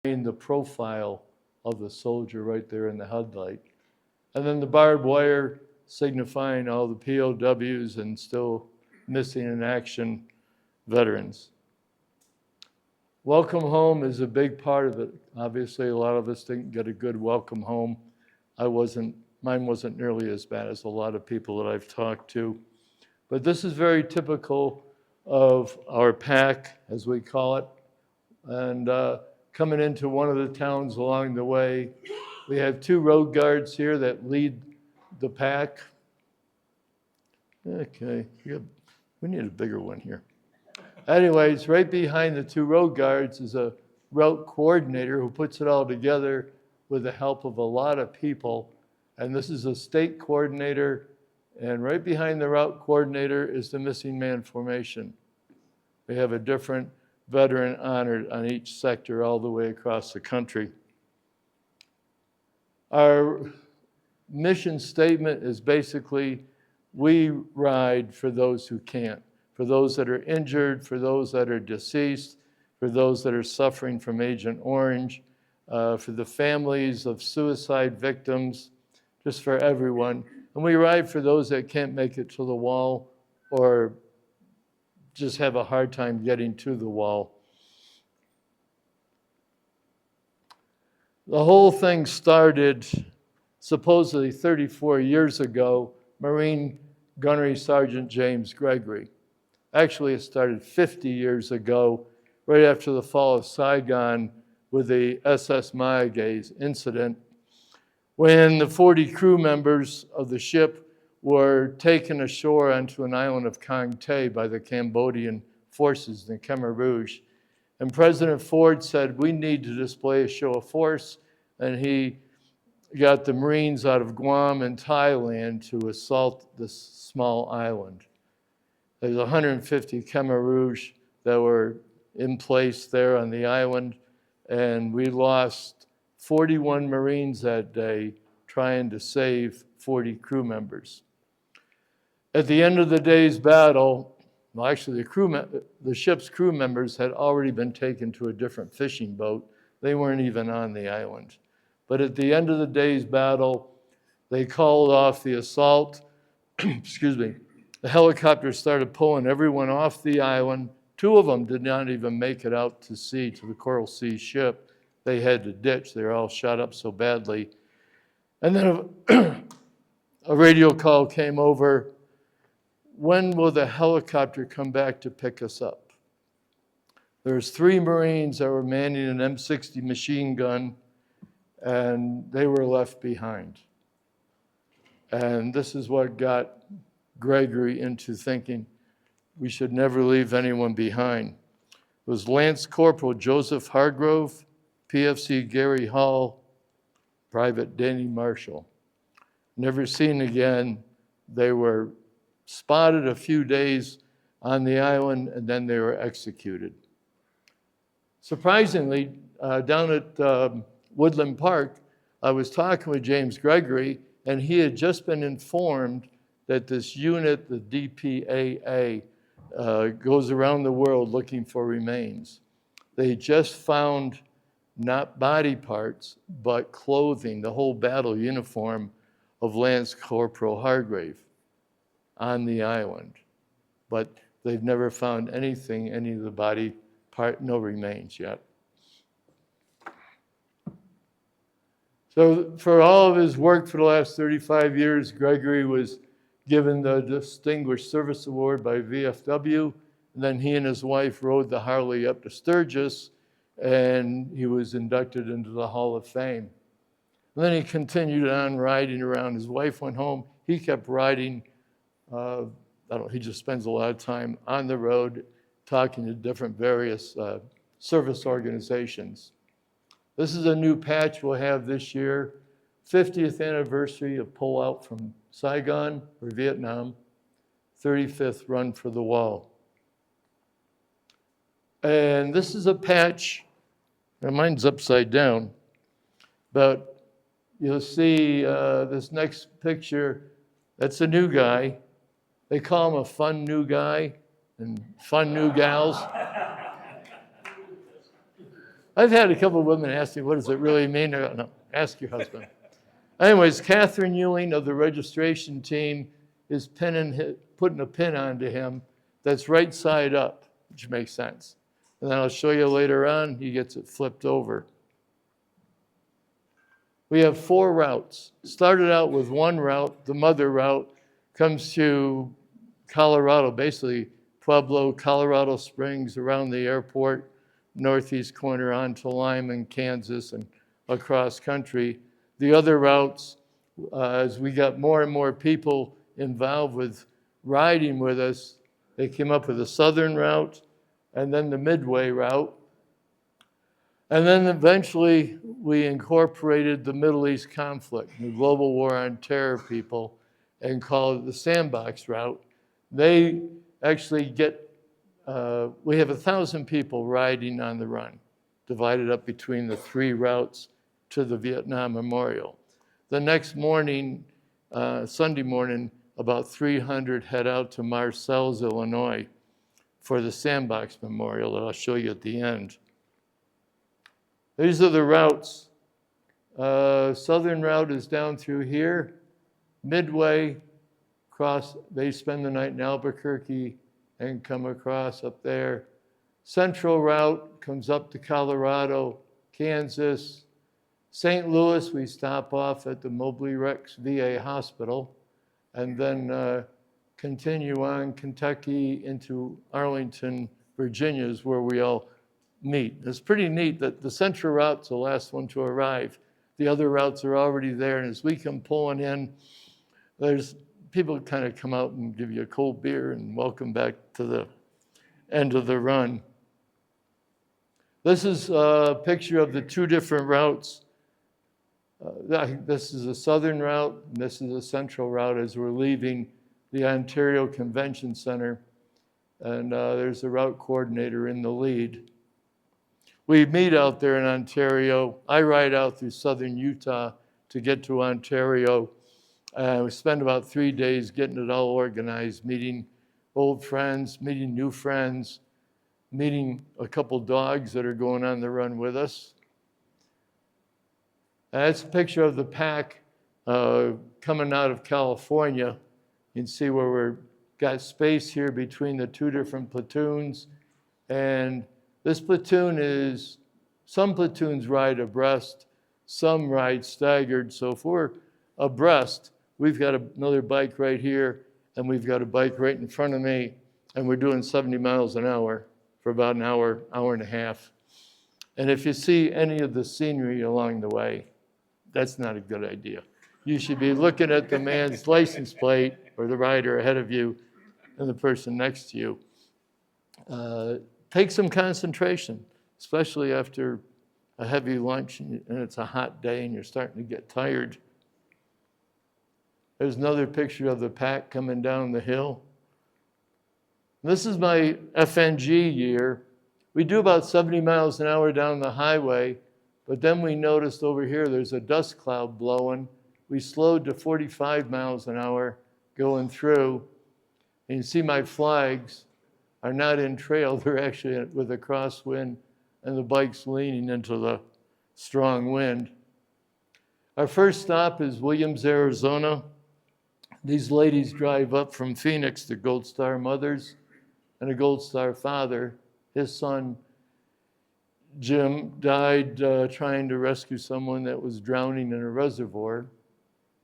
the profile of the soldier right there in the headlight. And then the barbed wire signifying all the POWs and still missing in action veterans. Welcome home is a big part of it. Obviously, a lot of us didn't get a good welcome home. Mine wasn't nearly as bad as a lot of people that I've talked to. But this is very typical of our pack, as we call it. And coming into one of the towns along the way, we have two road guards here that lead the pack. Okay, we need a bigger one here. Anyways, right behind the two road guards is a route coordinator who puts it all together with the help of a lot of people. And this is a state coordinator, and right behind the route coordinator is the missing man formation. We have a different veteran honored on each sector all the way across the country. Our mission statement is basically, we ride for those who can't, for those that are injured, for those that are deceased, for those that are suffering from Agent Orange, for the families of suicide victims, just for everyone. And we ride for those that can't make it to the wall or just have a hard time getting to the wall. The whole thing started supposedly 34 years ago, Marine Gunnery Sergeant James Gregory. Actually, it started 50 years ago, right after the fall of Saigon with the SS Mayaguez incident, when the 40 crew members of the ship were taken ashore onto an island of Kang Tay by the Cambodian forces in Khmer Rouge. And President Ford said, we need to display a show of force, and he got the Marines out of Guam and Thailand to assault this small island. There's 150 Khmer Rouge that were in place there on the island, and we lost 41 Marines that day trying to save 40 crew members. At the end of the day's battle, well, actually the ship's crew members had already been taken to a different fishing boat. They weren't even on the island. But at the end of the day's battle, they called off the assault. Excuse me. The helicopters started pulling everyone off the island. Two of them did not even make it out to sea, to the Coral Sea ship. They had to ditch. They were all shot up so badly. And then a radio call came over. When will the helicopter come back to pick us up? There's 3 Marines that were manning an M60 machine gun, and they were left behind. And this is what got Gregory into thinking we should never leave anyone behind. It was Lance Corporal Joseph Hargrove, PFC Gary Hall, Private Danny Marshall. Never seen again. They were spotted a few days on the island, and then they were executed. Surprisingly, down at Woodland Park, I was talking with James Gregory, and he had just been informed that this unit, the DPAA, goes around the world looking for remains. They just found not body parts, but clothing, the whole battle uniform of Lance Corporal Hargrave on the island. But they've never found anything, any of the body part, no remains yet. So for all of his work for the last 35 years, Gregory was given the Distinguished Service Award by VFW. And then he and his wife rode the Harley up to Sturgis, and he was inducted into the Hall of Fame. And then he continued on riding around. His wife went home. He kept riding. He just spends a lot of time on the road talking to different various service organizations. This is a new patch we'll have this year, 50th anniversary of pullout from Saigon or Vietnam, 35th run for the wall. And this is a patch, and mine's upside down, but you'll see this next picture, that's a new guy. They call him a fun new guy and fun new gals. I've had a couple of women ask me, what does it really mean? I go, no, ask your husband. Anyways, Catherine Ewing of the registration team is putting a pin onto him that's right side up, which makes sense. And then I'll show you later on, he gets it flipped over. We have 4 routes. Started out with one route, the mother route, comes to Colorado, basically Pueblo, Colorado Springs, around the airport, northeast corner onto Lyman, Kansas, and across country. The other routes, as we got more and more people involved with riding with us, they came up with a southern route and then the midway route. And then eventually we incorporated the Middle East conflict, the global war on terror people, and called it the sandbox route. They actually get, we have 1,000 people riding on the run, divided up between the 3 routes to the Vietnam Memorial. The next morning, Sunday morning, about 300 head out to Marcells, Illinois for the Sandbox Memorial that I'll show you at the end. These are the routes. Southern route is down through here. Midway, cross, they spend the night in Albuquerque and come across up there. Central route comes up to Colorado, Kansas. St. Louis, we stop off at the Mobley Rex VA Hospital, and then continue on Kentucky into Arlington, Virginia is where we all meet. It's pretty neat that the central route's the last one to arrive. The other routes are already there, and as we come pulling in, there's people kind of come out and give you a cold beer and welcome back to the end of the run. This is a picture of the 2 different routes. This is a southern route, and this is a central route as we're leaving the Ontario Convention Center. And there's a route coordinator in the lead. We meet out there in Ontario. I ride out through southern Utah to get to Ontario. We spend about 3 days getting it all organized, meeting old friends, meeting new friends, meeting a couple dogs that are going on the run with us. That's a picture of the pack coming out of California. You can see where we've got space here between the 2 different platoons. And this platoon is, some platoons ride abreast, some ride staggered. So if we're abreast, we've got another bike right here, and we've got a bike right in front of me, and we're doing 70 miles an hour for about an hour, hour and a half. And if you see any of the scenery along the way, that's not a good idea. You should be looking at the man's license plate or the rider ahead of you and the person next to you. Take some concentration, especially after a heavy lunch and it's a hot day and you're starting to get tired. There's another picture of the pack coming down the hill. This is my FNG year. We do about 70 miles an hour down the highway, but then we noticed over here there's a dust cloud blowing. We slowed to 45 miles an hour going through. And you see my flags are not in trail. They're actually with a crosswind and the bike's leaning into the strong wind. Our first stop is Williams, Arizona. These ladies drive up from Phoenix to Gold Star mothers and a Gold Star father. His son, Jim, died trying to rescue someone that was drowning in a reservoir.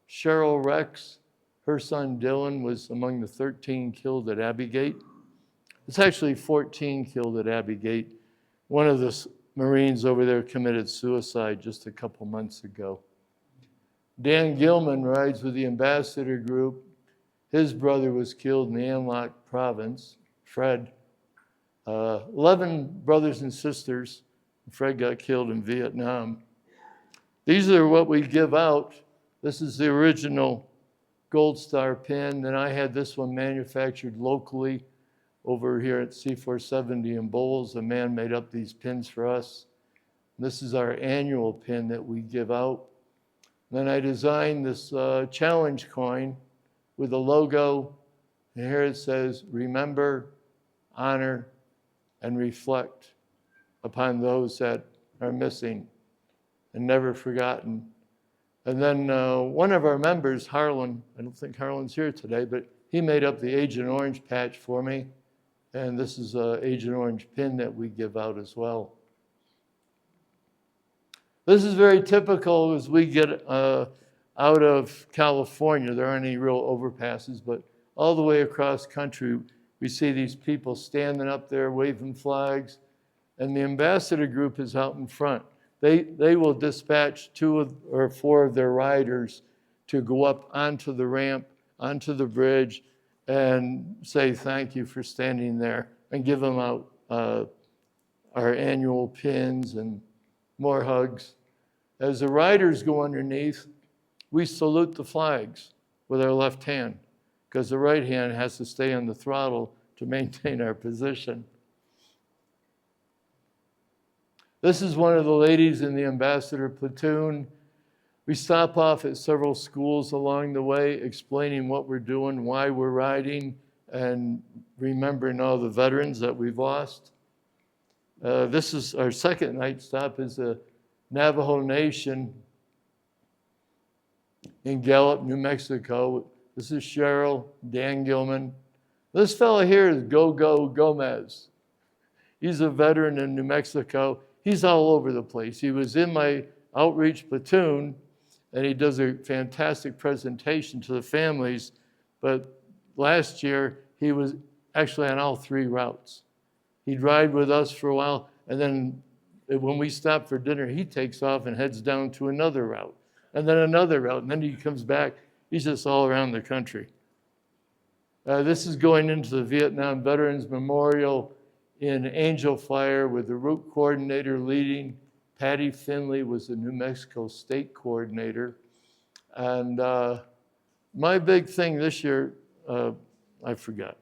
Cheryl Rex, her son Dylan, was among the 13 killed at Abbey Gate. It's actually 14 killed at Abbey Gate. One of the Marines over there committed suicide just a couple months ago. Dan Gilman rides with the ambassador group. His brother was killed in the An Lac province, Fred. 11 brothers and sisters. Fred got killed in Vietnam. These are what we give out. This is the original Gold Star pin. Then I had this one manufactured locally over here at C470 in Bowles. A man made up these pins for us. This is our annual pin that we give out. Then I designed this challenge coin with a logo. And here it says, remember, honor, and reflect upon those that are missing and never forgotten. And then one of our members, Harlan, I don't think Harlan's here today, but he made up the Agent Orange patch for me. And this is an Agent Orange pin that we give out as well. This is very typical as we get out of California. There aren't any real overpasses, but all the way across country, we see these people standing up there waving flags, and the ambassador group is out in front. They will dispatch 2 or 4 of their riders to go up onto the ramp, onto the bridge, and say thank you for standing there, and give them out our annual pins and more hugs. As the riders go underneath, we salute the flags with our left hand, because the right hand has to stay on the throttle to maintain our position. This is one of the ladies in the ambassador platoon. We stop off at several schools along the way, explaining what we're doing, why we're riding, and remembering all the veterans that we've lost. This is our second night stop, is the Navajo Nation in Gallup, New Mexico. This is Cheryl, Dan Gilman. This fellow here is Gogo Gomez. He's a veteran in New Mexico. He's all over the place. He was in my outreach platoon, and he does a fantastic presentation to the families. But last year, he was actually on all 3 routes. He'd ride with us for a while, and then when we stop for dinner, he takes off and heads down to another route, and then another route, and then he comes back. He's just all around the country. This is going into the Vietnam Veterans Memorial in Angel Fire with the route coordinator leading. Patty Finley was the New Mexico State coordinator. And my big thing this year, I forgot.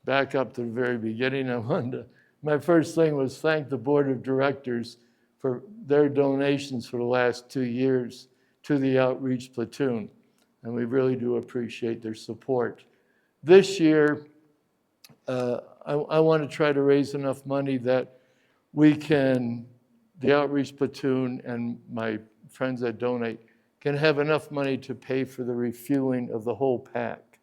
Back up to the very beginning, my first thing was thank the board of directors for their donations for the last 2 years to the outreach platoon. And we really do appreciate their support. This year, I want to try to raise enough money that we can, the outreach platoon and my friends that donate, can have enough money to pay for the refueling of the whole pack.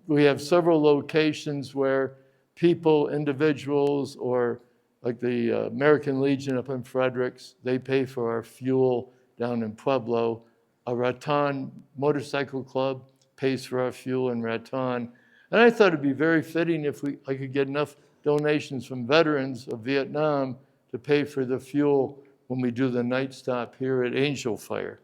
We have several locations where people, individuals, or like the American Legion up in Fredericks, they pay for our fuel down in Pueblo. A Raton Motorcycle Club pays for our fuel in Raton. And I thought it'd be very fitting if I could get enough donations from veterans of Vietnam to pay for the fuel when we do the night stop here at Angel Fire.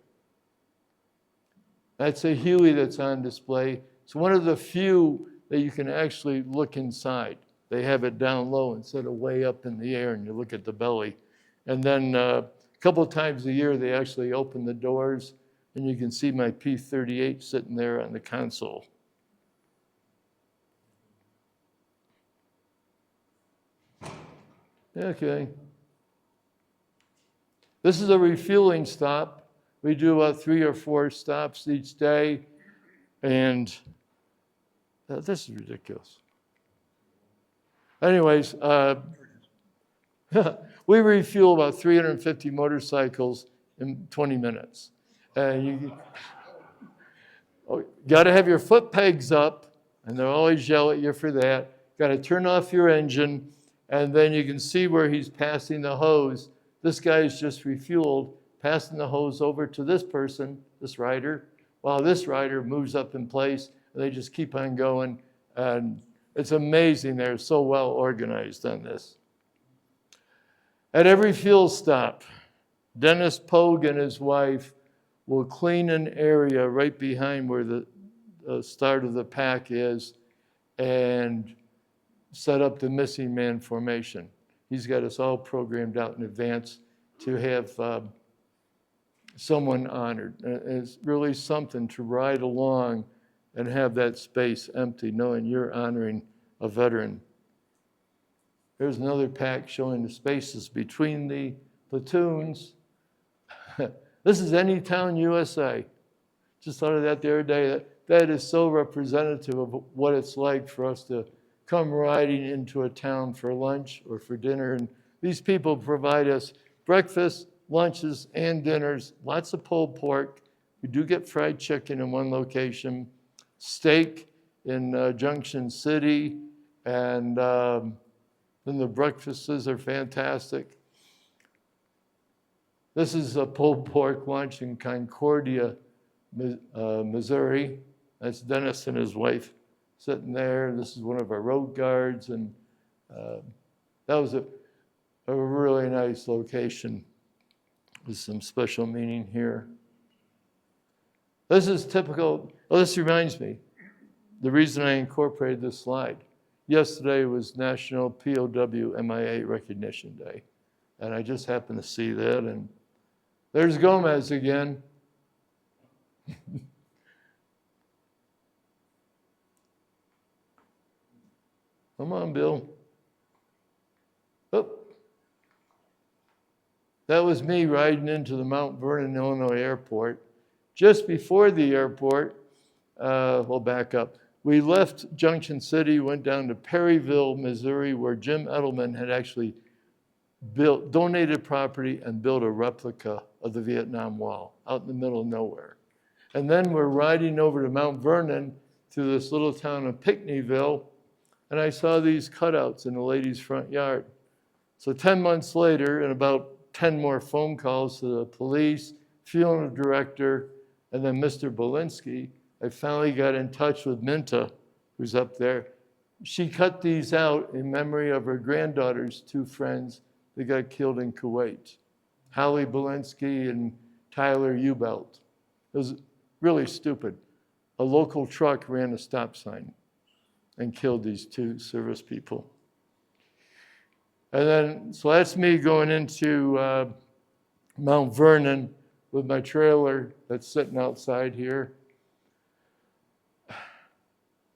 That's a Huey that's on display. It's one of the few that you can actually look inside. They have it down low instead of way up in the air, and you look at the belly. And then a couple of times a year, they actually open the doors, and you can see my P-38 sitting there on the console. Okay. This is a refueling stop. We do about 3 or 4 stops each day, and this is ridiculous. Anyways, we refuel about 350 motorcycles in 20 minutes. And you got to have your foot pegs up, and they'll always yell at you for that. Got to turn off your engine, and then you can see where he's passing the hose. This guy's just refueled, passing the hose over to this person, this rider, while this rider moves up in place, and they just keep on going. And it's amazing they're so well organized on this. At every fuel stop, Dennis Pogue and his wife will clean an area right behind where the start of the pack is and set up the missing man formation. He's got us all programmed out in advance to have someone honored. It's really something to ride along and have that space empty, knowing you're honoring a veteran. Here's another pack showing the spaces between the platoons. This is Anytown, USA. Just thought of that the other day. That is so representative of what it's like for us to come riding into a town for lunch or for dinner. And these people provide us breakfast, lunches, and dinners. Lots of pulled pork. We do get fried chicken in one location, steak in Junction City, and then the breakfasts are fantastic. This is a pulled pork lunch in Concordia, Missouri. That's Dennis and his wife sitting there. This is one of our road guards, and that was a really nice location with some special meaning here. This is typical. Oh, this reminds me, the reason I incorporated this slide. Yesterday was National POW MIA Recognition Day, and I just happened to see that, and there's Gomez again. Come on, Bill. Oh. That was me riding into the Mount Vernon, Illinois airport. Just before the airport, we'll back up. We left Junction City, went down to Perryville, Missouri, where Jim Edelman had actually donated property and built a replica of the Vietnam Wall out in the middle of nowhere. And then we're riding over to Mount Vernon through this little town of Pinckneyville, and I saw these cutouts in the lady's front yard. So 10 months later, and about 10 more phone calls to the police, funeral director, and then Mr. Belinsky, I finally got in touch with Minta, who's up there. She cut these out in memory of her granddaughter's two friends that got killed in Kuwait, Holly Belinsky and Tyler Ubelt. It was really stupid. A local truck ran a stop sign and killed these two service people. And then, so that's me going into Mount Vernon with my trailer that's sitting outside here.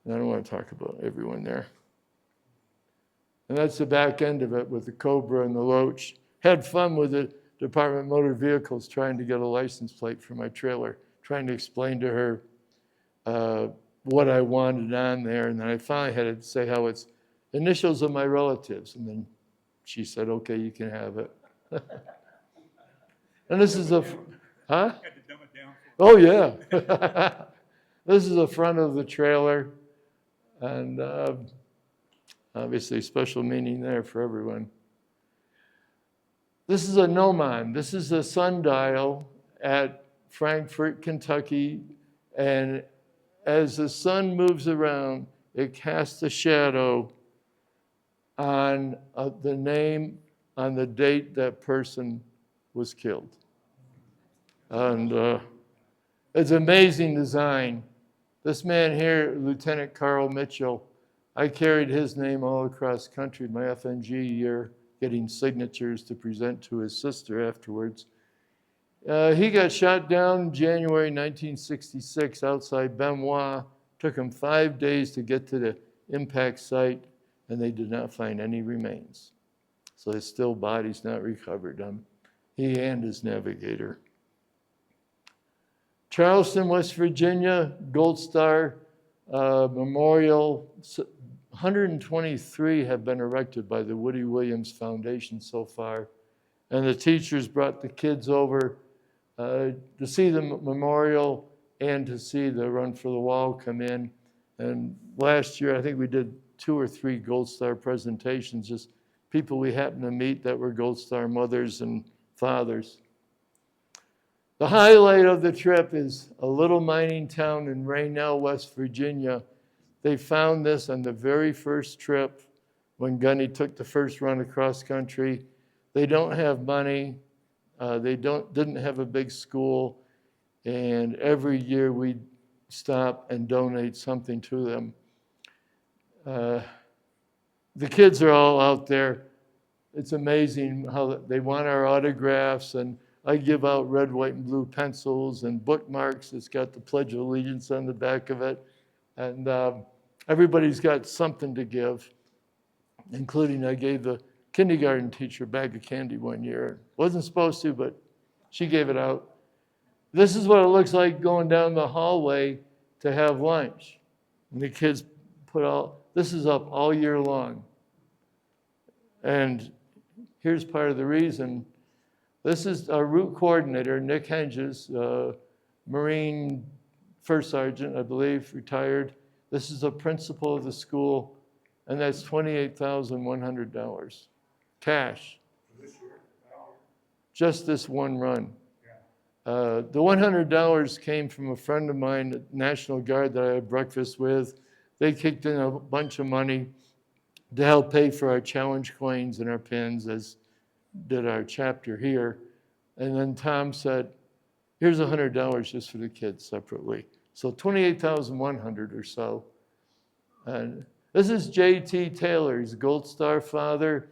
And I don't want to talk about everyone there. And that's the back end of it with the Cobra and the Loach. Had fun with the Department of Motor Vehicles trying to get a license plate for my trailer, trying to explain to her what I wanted on there. And then I finally had to say how it's initials of my relatives. And then she said, okay, you can have it. And this is a, huh? Oh, yeah. This is the front of the trailer. And obviously special meaning there for everyone. This is a gnomon. This is a sundial at Frankfort, Kentucky. And as the sun moves around, it casts a shadow on the name, on the date that person was killed. And it's amazing design. This man here, Lieutenant Carl Mitchell, I carried his name all across country my FNG year, getting signatures to present to his sister afterwards. He got shot down in January 1966 outside Benoit. Took him 5 days to get to the impact site, and they did not find any remains. So his still body's not recovered. He and his navigator. Charleston, West Virginia, Gold Star Memorial. 123 have been erected by the Woody Williams Foundation so far. And the teachers brought the kids over to see the memorial and to see the Run for the Wall come in. And last year, I think we did 2 or 3 Gold Star presentations, just people we happened to meet that were Gold Star mothers and fathers. The highlight of the trip is a little mining town in Raynell, West Virginia. They found this on the very first trip when Gunny took the first run across country. They don't have money. They didn't have a big school. And every year we stop and donate something to them. The kids are all out there. It's amazing how they want our autographs, and I give out red, white, and blue pencils and bookmarks. It's got the Pledge of Allegiance on the back of it. And everybody's got something to give, including I gave the kindergarten teacher a bag of candy one year. Wasn't supposed to, but she gave it out. This is what it looks like going down the hallway to have lunch. And the kids this is up all year long. And here's part of the reason. This is our route coordinator, Nick Henges, Marine First Sergeant, I believe, retired. This is the principal of the school, and that's $28,100 cash. This year? Wow. Just this one run. The $100 came from a friend of mine at National Guard that I had breakfast with. They kicked in a bunch of money to help pay for our challenge coins and our pins, as did our chapter here. And then Tom said, here's $100 just for the kids separately. So $28,100 or so. And this is J.T. Taylor. He's a Gold Star father.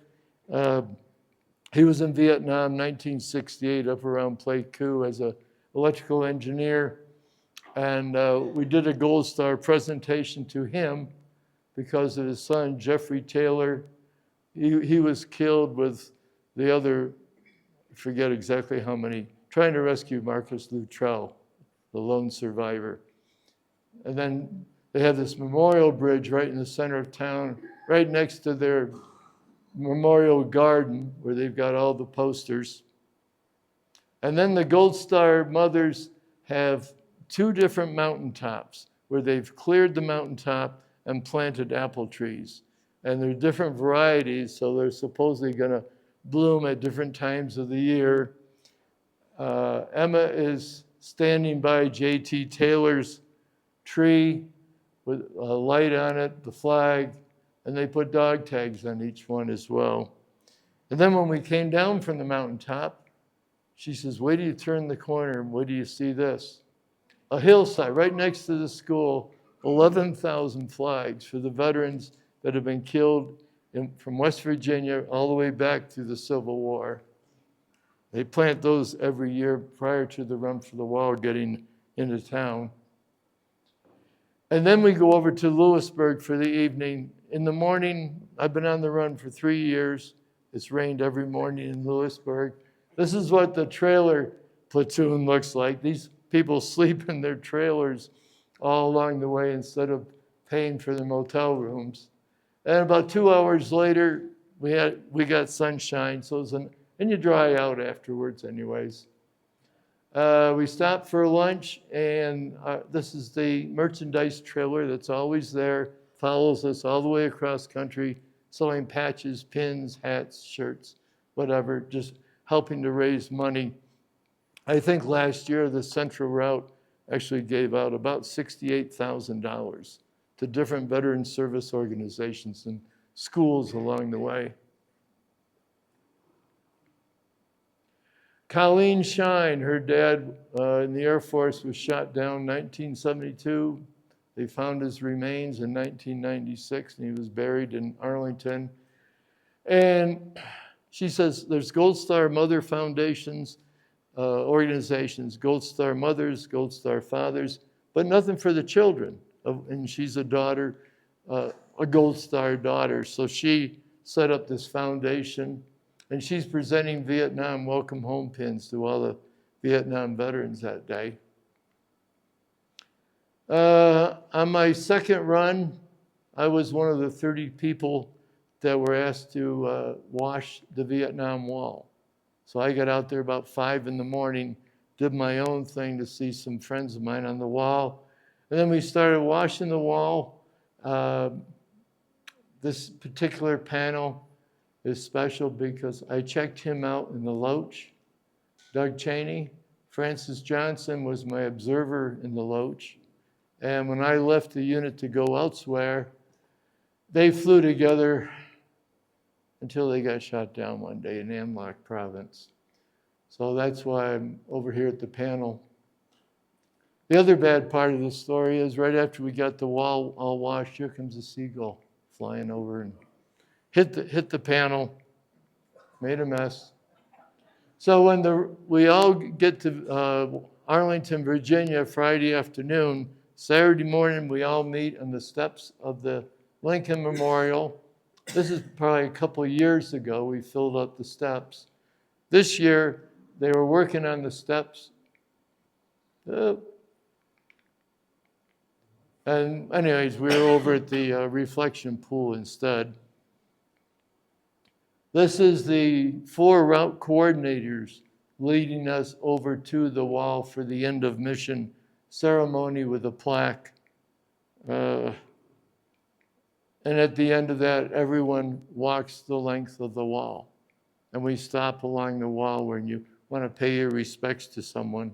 He was in Vietnam, 1968, up around Pleiku as an electrical engineer. And we did a Gold Star presentation to him because of his son, Jeffrey Taylor. He was killed with the other, I forget exactly how many, trying to rescue Marcus Luttrell, the lone survivor. And then they have this memorial bridge right in the center of town, right next to their memorial garden where they've got all the posters. And then the Gold Star mothers have two different mountaintops where they've cleared the mountaintop and planted apple trees. And they're different varieties, so they're supposedly going to bloom at different times of the year. Emma is standing by J.T. Taylor's tree with a light on it, the flag, and they put dog tags on each one as well. And then when we came down from the mountaintop, she says, wait till you turn the corner and wait till you see this. A hillside right next to the school, 11,000 flags for the veterans that have been killed from West Virginia all the way back through the Civil War. They plant those every year prior to the Run for the Wall getting into town. And then we go over to Lewisburg for the evening. In the morning, I've been on the run for 3 years. It's rained every morning in Lewisburg. This is what the trailer platoon looks like. These people sleep in their trailers all along the way instead of paying for their motel rooms. And about 2 hours later, we got sunshine, and you dry out afterwards anyways. We stopped for lunch, and this is the merchandise trailer that's always there, follows us all the way across country, selling patches, pins, hats, shirts, whatever, just helping to raise money. I think last year the Central Route actually gave out about $68,000 to different veteran service organizations and schools along the way. Colleen Shine, her dad in the Air Force was shot down in 1972. They found his remains in 1996, and he was buried in Arlington. And she says there's Gold Star Mother Foundations, organizations, Gold Star Mothers, Gold Star Fathers, but nothing for the children. And she's a daughter, a Gold Star daughter. So she set up this foundation, and she's presenting Vietnam welcome home pins to all the Vietnam veterans that day. On my second run, I was one of the 30 people that were asked to wash the Vietnam Wall. So I got out there about 5 in the morning, did my own thing to see some friends of mine on the wall. And then we started washing the wall. This particular panel is special because I checked him out in the Loach, Doug Cheney. Francis Johnson was my observer in the Loach. And when I left the unit to go elsewhere, they flew together until they got shot down one day in An Loc province. So that's why I'm over here at the panel. The other bad part of the story is right after we got the wall all washed, here comes a seagull flying over and hit the panel, made a mess. So when we all get to Arlington, Virginia, Friday afternoon, Saturday morning we all meet on the steps of the Lincoln Memorial. This is probably a couple of years ago we filled up the steps. This year they were working on the steps. And anyways, we were over at the reflection pool instead. This is the 4 route coordinators leading us over to the wall for the end of mission ceremony with a plaque. And at the end of that, everyone walks the length of the wall. And we stop along the wall when you want to pay your respects to someone.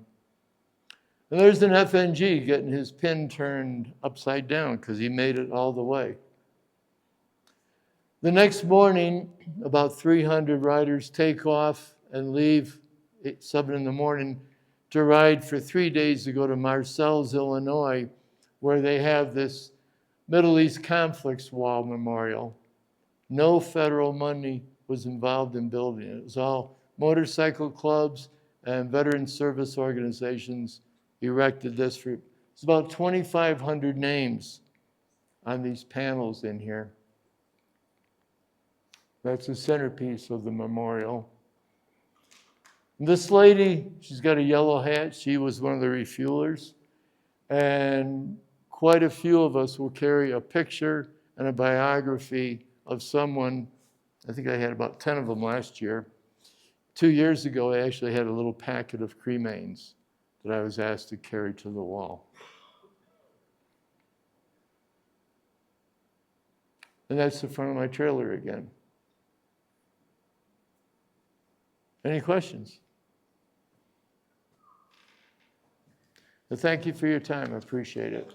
And there's an FNG getting his pin turned upside down because he made it all the way. The next morning, about 300 riders take off and leave at 7 in the morning to ride for 3 days to go to Marseilles, Illinois, where they have this Middle East Conflicts Wall Memorial. No federal money was involved in building it. It was all motorcycle clubs and veteran service organizations erected this for. It's about 2,500 names on these panels in here. That's the centerpiece of the memorial. This lady, she's got a yellow hat. She was one of the refuelers. And quite a few of us will carry a picture and a biography of someone. I think I had about 10 of them last year. 2 years ago, I actually had a little packet of cremains that I was asked to carry to the wall. And that's the front of my trailer again. Any questions? Well, thank you for your time. I appreciate it.